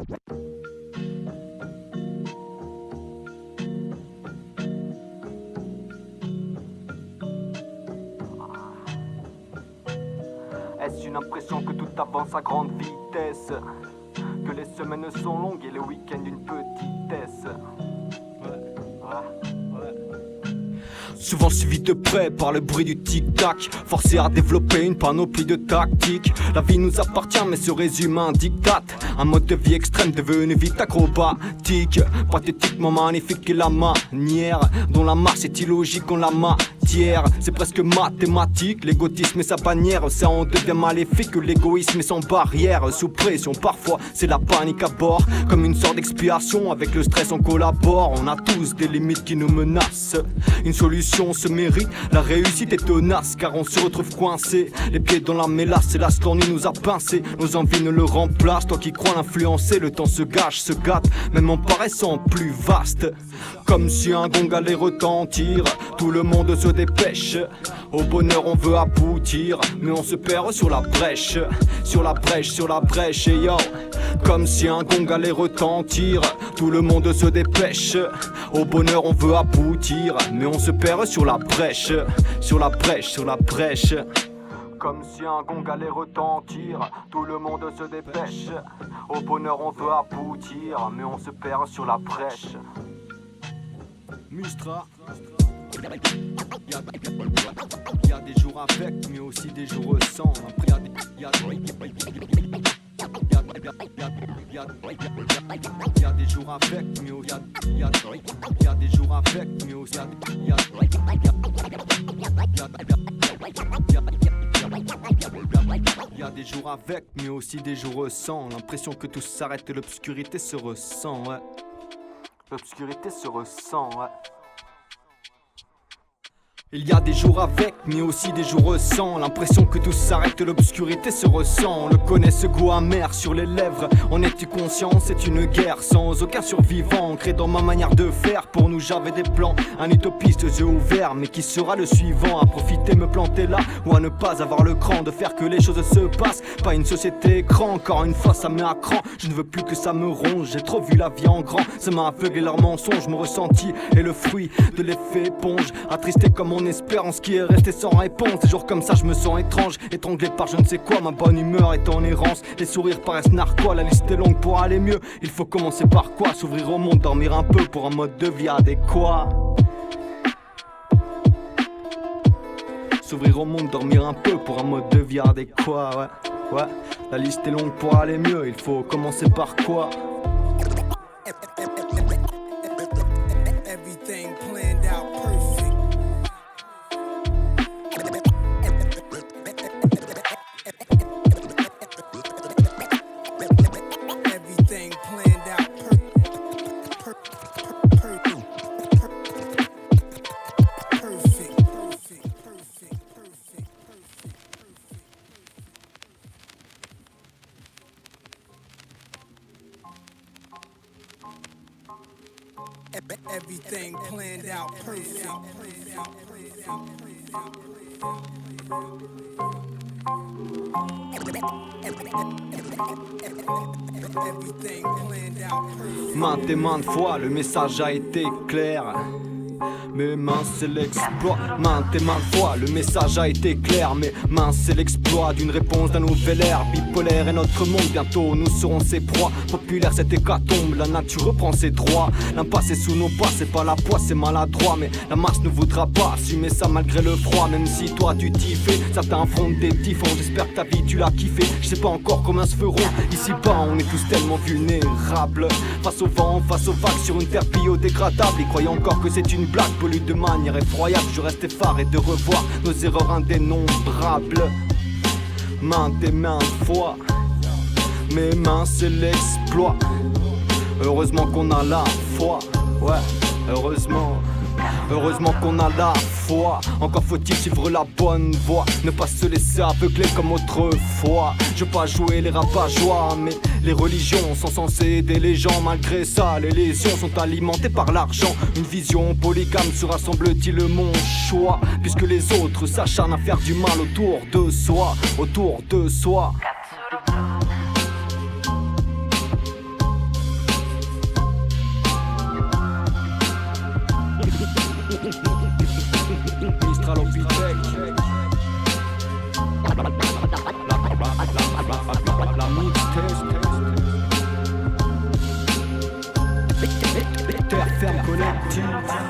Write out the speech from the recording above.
Est-ce une impression que tout avance à grande vitesse? Que les semaines sont longues et le week-end une petitesse? Souvent suivi de près par le bruit du tic-tac, forcé à développer une panoplie de tactiques. La vie nous appartient mais se résume à un diktat, un mode de vie extrême devenu vite acrobatique. Pathétiquement magnifique est la manière dont la marche est illogique en la matière. C'est presque mathématique, l'égotisme et sa bannière. Ça en devient maléfique, l'égoïsme est sans barrière. Sous pression parfois c'est la panique à bord, comme une sorte d'expiation, avec le stress on collabore. On a tous des limites qui nous menacent, une solution se mérite, la réussite est tenace, car on se retrouve coincé, les pieds dans la mélasse, hélas l'ennui nous a pincé, nos envies ne le remplacent. Toi qui crois l'influencer, le temps se gâche, se gâte, même en paraissant plus vaste. Comme si un gong allait retentir, tout le monde se dépêche, au bonheur on veut aboutir, mais on se perd sur la brèche, sur la brèche, sur la brèche, et yo. Comme si un gong allait retentir, tout le monde se dépêche, au bonheur on veut aboutir, mais on se perd sur la brèche, sur la brèche, sur la brèche. Comme si un gong allait retentir, tout le monde se dépêche, au bonheur on veut aboutir, mais on se perd sur la brèche. Mustra. Y a des jours avec, mais aussi des jours sans. Après y a des jours avec, mais aussi y a des jours avec, mais aussi y a des jours avec, mais aussi des jours sans. L'impression que tout s'arrête et l'obscurité se ressent, ouais. L'obscurité se ressent, ouais. Il y a des jours avec, mais aussi des jours sans. L'impression que tout s'arrête et l'obscurité se ressent. On le connaît ce goût amer sur les lèvres. En es-tu conscient? C'est une guerre sans aucun survivant, ancré dans ma manière de faire. Pour nous j'avais des plans, un utopiste yeux ouverts. Mais qui sera le suivant? À profiter, me planter là, ou à ne pas avoir le cran de faire que les choses se passent? Pas une société écran, encore une fois ça me met à cran. Je ne veux plus que ça me ronge, j'ai trop vu la vie en grand. Ça m'a aveuglé leurs mensonges, mon ressenti est le fruit de l'effet éponge. Attristé comme on espérance qui est resté sans réponse. Des jours comme ça je me sens étrange, étranglé par je ne sais quoi. Ma bonne humeur est en errance, les sourires paraissent narquois. La liste est longue pour aller mieux, il faut commencer par quoi? S'ouvrir au monde, dormir un peu pour un mode de vie adéquat. S'ouvrir au monde, dormir un peu pour un mode de vie adéquat, ouais. Ouais, la liste est longue pour aller mieux, il faut commencer par quoi? Everything planned out perfect. Everything planned out Everything planned out perfect. Everything planned out perfect. Maintes et maintes fois, le message a été clair. Mais mince c'est l'exploit, maintes et maintes fois le message a été clair. Mais mince c'est l'exploit d'une réponse d'un nouvel ère. Bipolaire est notre monde, bientôt nous serons ses proies. Populaire cette hécatombe, la nature reprend ses droits. L'impasse est sous nos pas, c'est pas la poisse, c'est maladroit. Mais la masse ne voudra pas assumer ça malgré le froid. Même si toi tu t'y fais, certains affrontent des typhons. J'espère que ta vie tu l'as kiffé, je sais pas encore combien se feront. Ici bas on est tous tellement vulnérables, face au vent, face aux vagues sur une terre biodégradable. Et croyant encore que c'est une blague, pollue de manière effroyable. Je reste effaré de revoir nos erreurs indénombrables. Maintes et maintes fois, mes mains c'est l'exploit. Heureusement qu'on a la foi, ouais, heureusement. Heureusement qu'on a la foi. Encore faut-il suivre la bonne voie, ne pas se laisser aveugler comme autrefois. Je veux pas jouer les rabat-joie, mais les religions sont censées aider les gens. Malgré ça, les lésions sont alimentées par l'argent. Une vision polygame se rassemble-t-il mon choix, puisque les autres s'acharnent à faire du mal autour de soi, autour de soi. James.